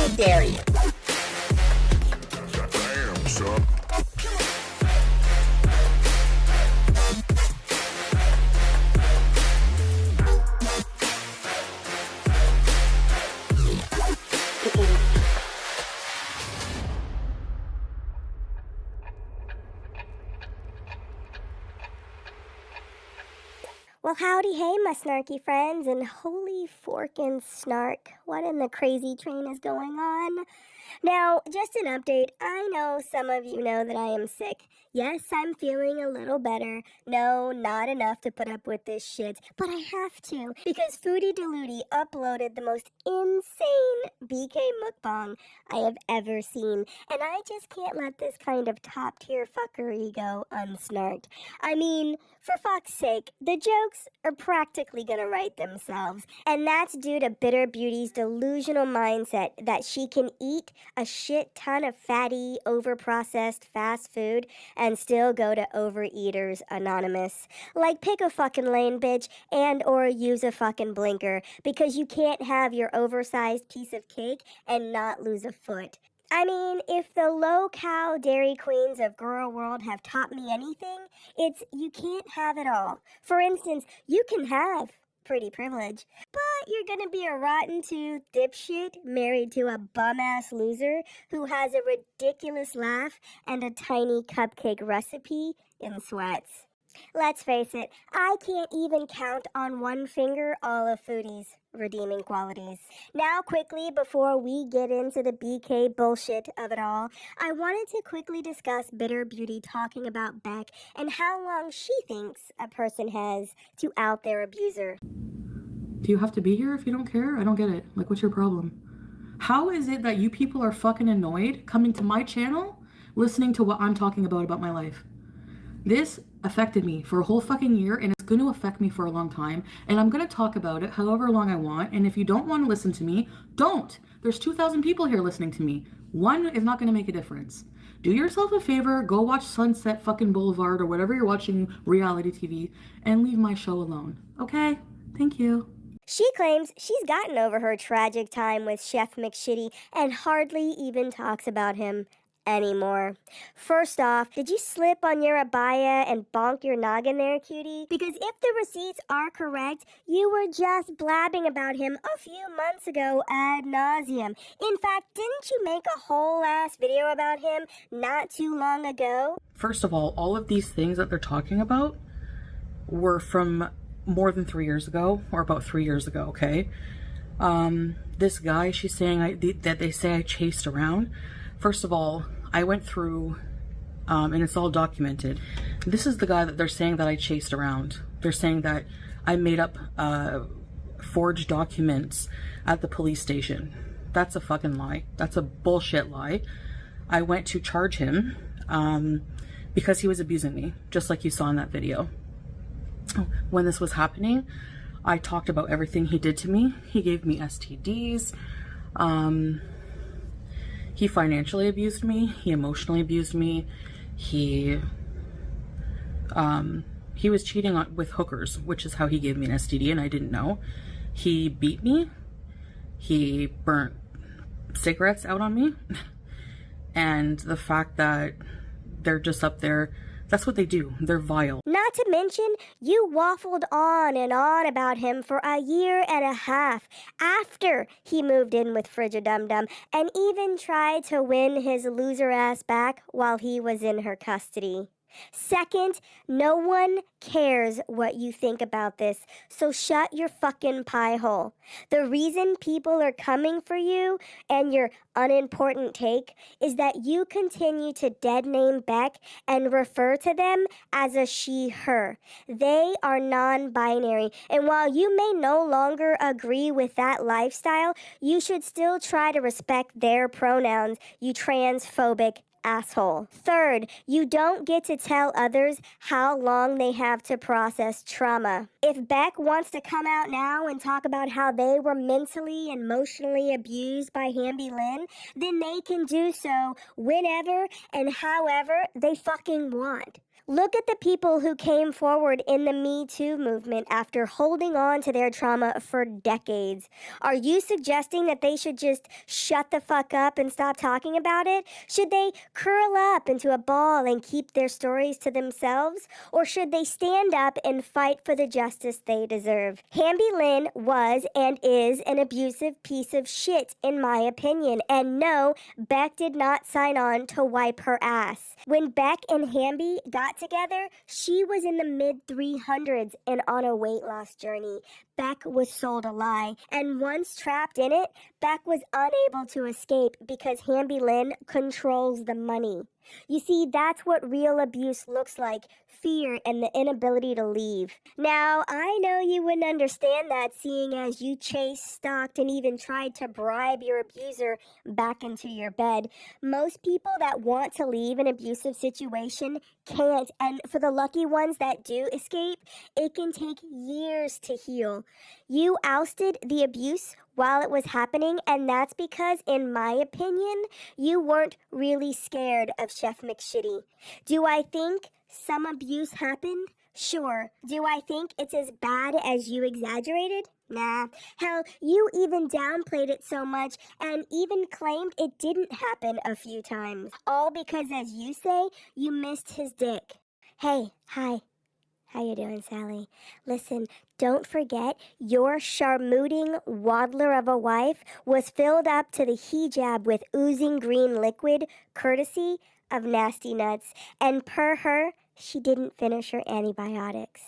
I dare you. Damn, son. Well, howdy, hey, my snarky friends, and holy forkin' snark, what in the crazy train is going on? Now, just an update, I know some of you know that I am sick. Yes, I'm feeling a little better. No, not enough to put up with this shit, but I have to, because Foodie Deludi uploaded the most insane BK mukbang I have ever seen, and I just can't let this kind of top-tier fuckery go unsnarked. I mean, for fuck's sake, the jokes are practically gonna write themselves, and that's due to Bitter Beauty's delusional mindset that she can eat a shit ton of fatty, overprocessed fast food and still go to Overeaters Anonymous. Like, pick a fucking lane, bitch, and or use a fucking blinker, because you can't have your oversized piece of cake and not lose a foot. I mean, if the low-cal dairy queens of Girl World have taught me anything, it's you can't have it all. For instance, you can have pretty privilege, but you're gonna be a rotten tooth dipshit married to a bum-ass loser who has a ridiculous laugh and a tiny cupcake recipe in sweats. Let's face it, I can't even count on one finger all of Foodie's redeeming qualities. Now, quickly, before we get into the BK bullshit of it all, I wanted to quickly discuss Bitter Beauty talking about Beck and how long she thinks a person has to out their abuser. Do you have to be here if you don't care? I don't get it. Like, what's your problem? How is it that you people are fucking annoyed coming to my channel, listening to what I'm talking about my life? This affected me for a whole fucking year, and it's going to affect me for a long time, and I'm going to talk about it however long I want, and if you don't want to listen to me, don't. There's 2,000 people here listening to me. One is not going to make a difference. Do yourself a favor, go watch Sunset fucking Boulevard or whatever you're watching, reality TV, and leave my show alone. Okay? Thank you. She claims she's gotten over her tragic time with Chef McShitty and hardly even talks about him anymore. First off, did you slip on your abaya and bonk your noggin there, cutie? Because if the receipts are correct, you were just blabbing about him a few months ago ad nauseum. In fact, didn't you make a whole ass video about him not too long ago? First of all of these things that they're talking about were from more than 3 years ago, or about 3 years ago, okay? This guy, she's saying that they say I chased around. First of all, I went through, and it's all documented. This is the guy that they're saying that I chased around. They're saying that I made up forged documents at the police station. That's a fucking lie. That's a bullshit lie. I went to charge him because he was abusing me, just like you saw in that video. When this was happening, I talked about everything he did to me. He gave me STDs. He financially abused me. He emotionally abused me. He was cheating with hookers, which is how he gave me an STD, and I didn't know. He beat me. He burnt cigarettes out on me. And the fact that they're just up there, that's what they do. They're vile. Not to mention, you waffled on and on about him for a year and a half after he moved in with Frigid Dum Dum and even tried to win his loser ass back while he was in her custody. Second, no one cares what you think about this, so shut your fucking pie hole. The reason people are coming for you and your unimportant take is that you continue to dead name Beck and refer to them as a she, her. They are non-binary, and while you may no longer agree with that lifestyle, you should still try to respect their pronouns, you transphobic asshole. Third, you don't get to tell others how long they have to process trauma. If Beck wants to come out now and talk about how they were mentally and emotionally abused by Hamby Lynn, then they can do so whenever and however they fucking want. Look at the people who came forward in the Me Too movement after holding on to their trauma for decades. Are you suggesting that they should just shut the fuck up and stop talking about it? Should they curl up into a ball and keep their stories to themselves? Or should they stand up and fight for the justice they deserve? Hamby Lynn was and is an abusive piece of shit, in my opinion. And no, Beck did not sign on to wipe her ass. When Beck and Hamby got together, she was in the mid 300s and on a weight loss journey. Beck was sold a lie, and once trapped in it, Beck was unable to escape because Hamby Lynn controls the money. You see, that's what real abuse looks like, fear and the inability to leave. Now, I know you wouldn't understand that, seeing as you chased, stalked, and even tried to bribe your abuser back into your bed. Most people that want to leave an abusive situation can't, and for the lucky ones that do escape, it can take years to heal. You ousted the abuse while it was happening, and that's because, in my opinion, you weren't really scared of Chef McShitty. Do I think some abuse happened? Sure. Do I think it's as bad as you exaggerated? Nah. Hell, you even downplayed it so much and even claimed it didn't happen a few times. All because, as you say, you missed his dick. Hey, hi. How you doing, Sally? Listen, don't forget your charmooting waddler of a wife was filled up to the hijab with oozing green liquid, courtesy of Nasty Nuts. And per her, she didn't finish her antibiotics.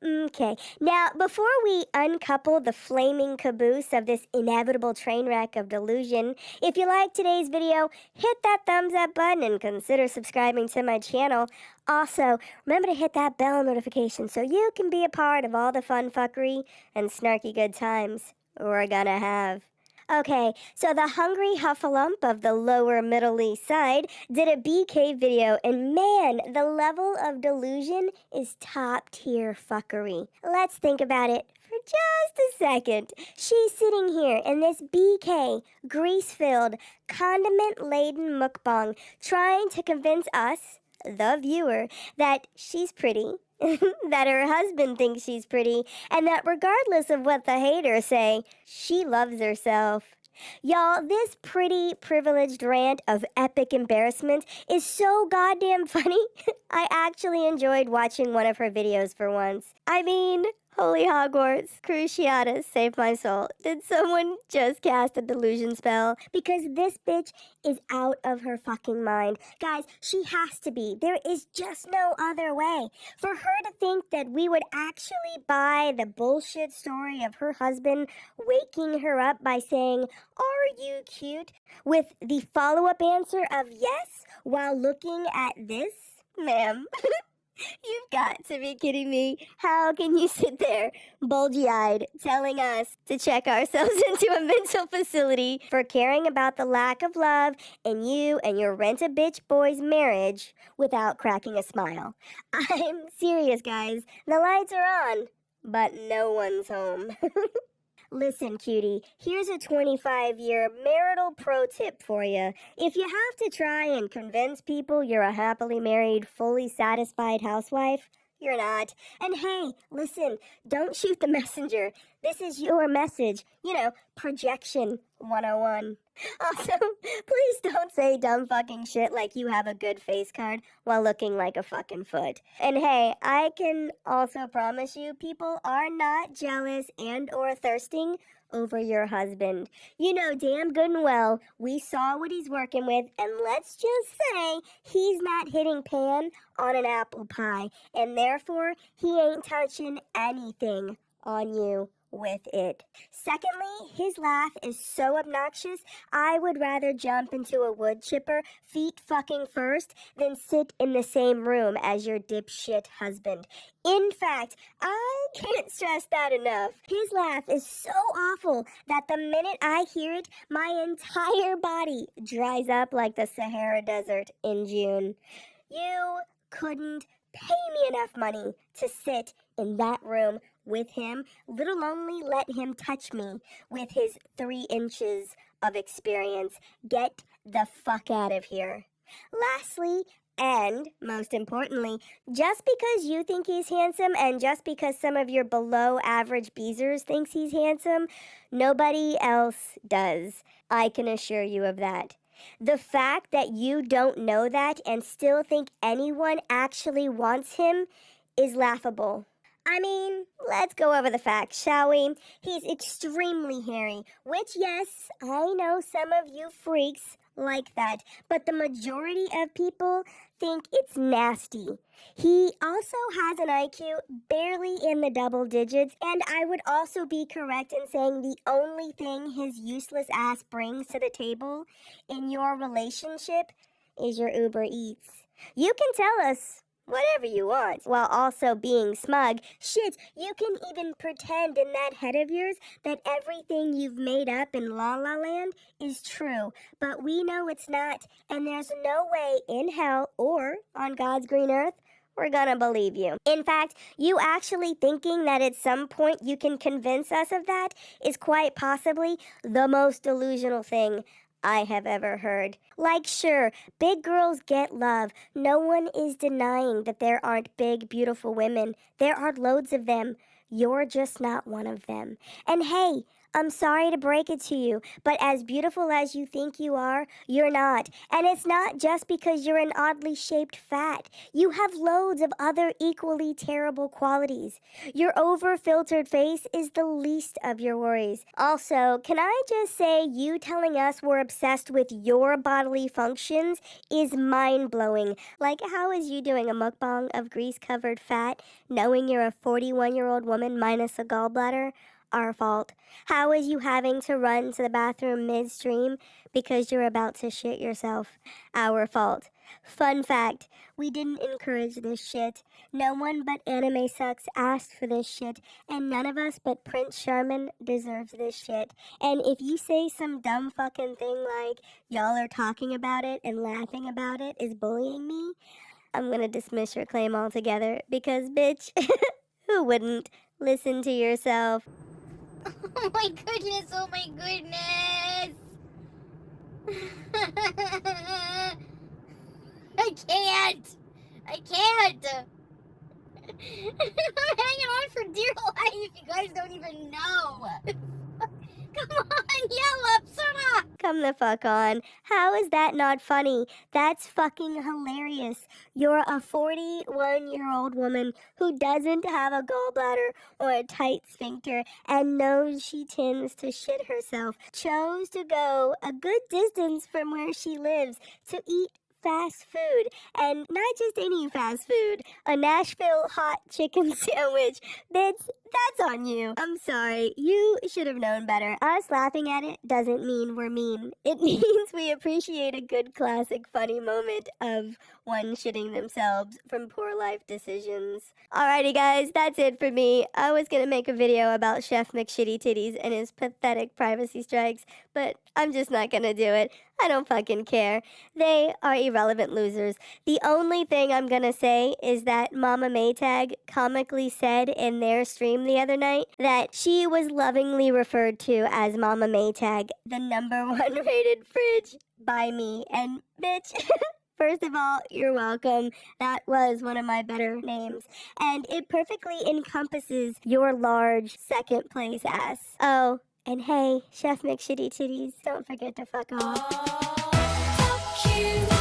Okay, now before we uncouple the flaming caboose of this inevitable train wreck of delusion, if you like today's video, hit that thumbs up button and consider subscribing to my channel. Also, remember to hit that bell notification so you can be a part of all the fun fuckery and snarky good times we're gonna have. Okay, so the hungry huffalump of the lower Middle East side did a BK video, and man, the level of delusion is top tier fuckery. Let's think about it for just a second. She's sitting here in this BK, grease-filled, condiment-laden mukbang, trying to convince us, the viewer, that she's pretty, that her husband thinks she's pretty, and that regardless of what the haters say, she loves herself. Y'all, this pretty privileged rant of epic embarrassment is so goddamn funny. I actually enjoyed watching one of her videos for once. I mean, holy Hogwarts, Cruciatus, save my soul. Did someone just cast a delusion spell? Because this bitch is out of her fucking mind. Guys, she has to be. There is just no other way. For her to think that we would actually buy the bullshit story of her husband waking her up by saying, "Are you cute?" with the follow-up answer of yes while looking at this? Ma'am. You've got to be kidding me. How can you sit there, bulgy-eyed, telling us to check ourselves into a mental facility for caring about the lack of love in you and your rent-a-bitch boy's marriage without cracking a smile? I'm serious, guys. The lights are on, but no one's home. Listen, cutie, here's a 25-year marital pro tip for you. If you have to try and convince people you're a happily married, fully satisfied housewife, you're not. And hey, listen, don't shoot the messenger. This is your message. Projection 101. Also, please don't say dumb fucking shit like you have a good face card while looking like a fucking foot. And hey, I can also promise you people are not jealous and or thirsting over your husband. You know damn good and well we saw what he's working with, and let's just say he's not hitting pan on an apple pie, and therefore he ain't touching anything on you with it. Secondly, his laugh is so obnoxious, I would rather jump into a wood chipper feet fucking first than sit in the same room as your dipshit husband. In fact, I can't stress that enough. His laugh is so awful that the minute I hear it, my entire body dries up like the Sahara Desert in June. You couldn't pay me enough money to sit in that room with him, let alone let him touch me with his 3 inches of experience. Get the fuck out of here. Lastly, And, most importantly, just because you think he's handsome and just because some of your below average beezers thinks he's handsome, nobody else does. I can assure you of that. The fact that you don't know that and still think anyone actually wants him is laughable. I mean, let's go over the facts, shall we? He's extremely hairy, which, yes, I know some of you freaks like that, but the majority of people think it's nasty. He also has an IQ barely in the double digits, and I would also be correct in saying the only thing his useless ass brings to the table in your relationship is your Uber Eats. You can tell us whatever you want, while also being smug. Shit, you can even pretend in that head of yours that everything you've made up in La La Land is true, but we know it's not, and there's no way in hell or on God's green earth we're gonna believe you. In fact, you actually thinking that at some point you can convince us of that is quite possibly the most delusional thing I have ever heard. Like, sure, big girls get love. No one is denying that there aren't big, beautiful women. There are loads of them. You're just not one of them. And hey, I'm sorry to break it to you, but as beautiful as you think you are, you're not. And it's not just because you're an oddly shaped fat. You have loads of other equally terrible qualities. Your over-filtered face is the least of your worries. Also, can I just say you telling us we're obsessed with your bodily functions is mind-blowing. Like, how is you doing a mukbang of grease-covered fat, knowing you're a 41-year-old woman minus a gallbladder? Our fault. How is you having to run to the bathroom midstream because you're about to shit yourself? Our fault. Fun fact, we didn't encourage this shit. No one but Anime Sucks asked for this shit, and none of us but Prince Charming deserves this shit. And if you say some dumb fucking thing like, y'all are talking about it and laughing about it is bullying me, I'm gonna dismiss your claim altogether because, bitch, who wouldn't? Listen to yourself. Oh my goodness, oh my goodness! I can't! I can't! I'm hanging on for dear life, you guys don't even know! Come on, yell up, Sora! Come the fuck on. How is that not funny? That's fucking hilarious. You're a 41-year-old woman who doesn't have a gallbladder or a tight sphincter and knows she tends to shit herself. Chose to go a good distance from where she lives to eat fast food, and not just any fast food, a Nashville hot chicken sandwich. That's on you. I'm sorry. You should have known better. Us laughing at it doesn't mean we're mean. It means we appreciate a good classic funny moment of one shitting themselves from poor life decisions. Alrighty guys, that's it for me. I was gonna make a video about Chef McShitty Titties and his pathetic privacy strikes, but I'm just not gonna do it. I don't fucking care. They are irrelevant losers. The only thing I'm gonna say is that Mama Maytag comically said in their stream the other night that she was lovingly referred to as Mama Maytag, the #1 rated fridge by me. And bitch, first of all, you're welcome. That was one of my better names. And it perfectly encompasses your large second place ass. Oh, and hey, Chef McShitty Titties, don't forget to fuck off. Oh, fuck you.